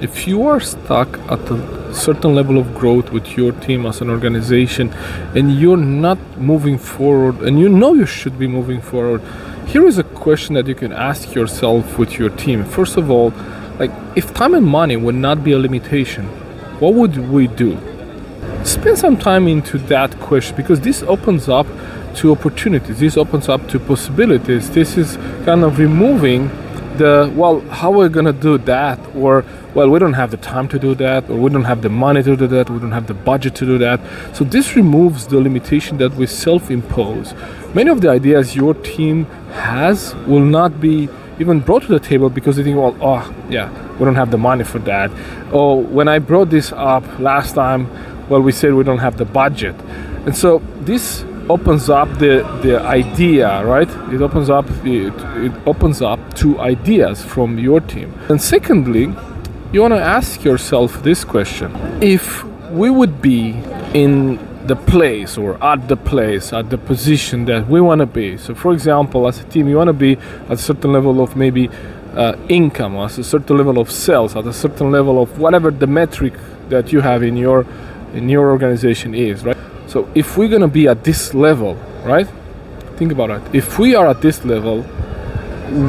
if you are stuck at a certain level of growth with your team as an organization and you're not moving forward and you know you should be moving forward, here is a question that you can ask yourself with your team. First of all, like, if time and money would not be a limitation, what would we do? Spend some time into that question, because this opens up to opportunities, this opens up to possibilities. This is kind of removing the, well, how are we gonna do that? Or, well, we don't have the time to do that, or we don't have the money to do that, we don't have the budget to do that. So this removes the limitation that we self-impose. Many of the ideas your team has will not be even brought to the table because they think, well, oh yeah, we don't have the money for that. Or when I brought this up last time, well, we said we don't have the budget. And so this opens up the idea, right? It opens up to ideas from your team. And secondly, you want to ask yourself this question: if we would be in the place or at the position that we want to be. So for example, as a team, you want to be at a certain level of maybe income, at a certain level of sales, at a certain level of whatever the metric that you have in your organization is, right? So if we're gonna be at this level, right? Think about it. If we are at this level,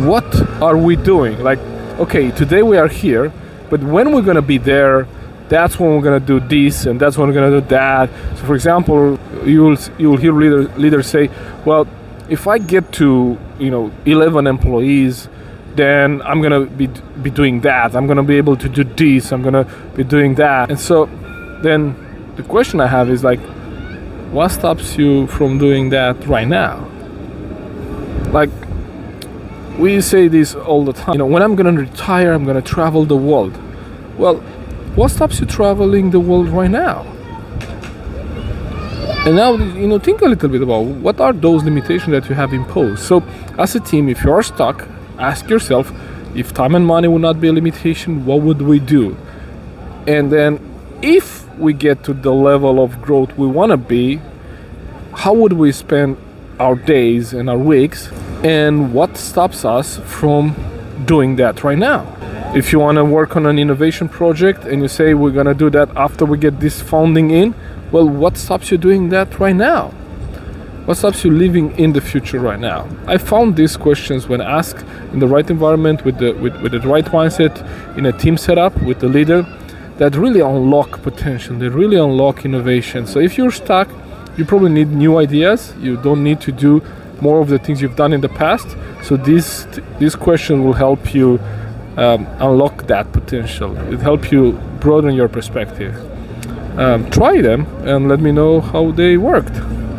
what are we doing? Like, okay, today we are here, but when we're gonna be there, that's when we're gonna do this, and that's when we're gonna do that. So for example, you'll hear leaders say, well, if I get to 11 employees, then I'm gonna be doing that. I'm gonna be able to do this. I'm gonna be doing that. And so then the question I have is like, what stops you from doing that right now? Like, we say this all the time. When I'm gonna retire, I'm gonna travel the world. Well, what stops you traveling the world right now? And now, think a little bit about what are those limitations that you have imposed. So, as a team, if you are stuck, ask yourself, if time and money would not be a limitation, what would we do? And then, if we get to the level of growth we want to be, how would we spend our days and our weeks, and what stops us from doing that right now? If you want to work on an innovation project and you say we're going to do that after we get this funding in, well, what stops you doing that right now? What stops you living in the future right now? I found these questions when asked in the right environment, with the right mindset, in a team setup, with the leader, that really unlock potential, they really unlock innovation. So if you're stuck, you probably need new ideas. You don't need to do more of the things you've done in the past. So this question will help you unlock that potential. It helps you broaden your perspective. Try them and let me know how they worked.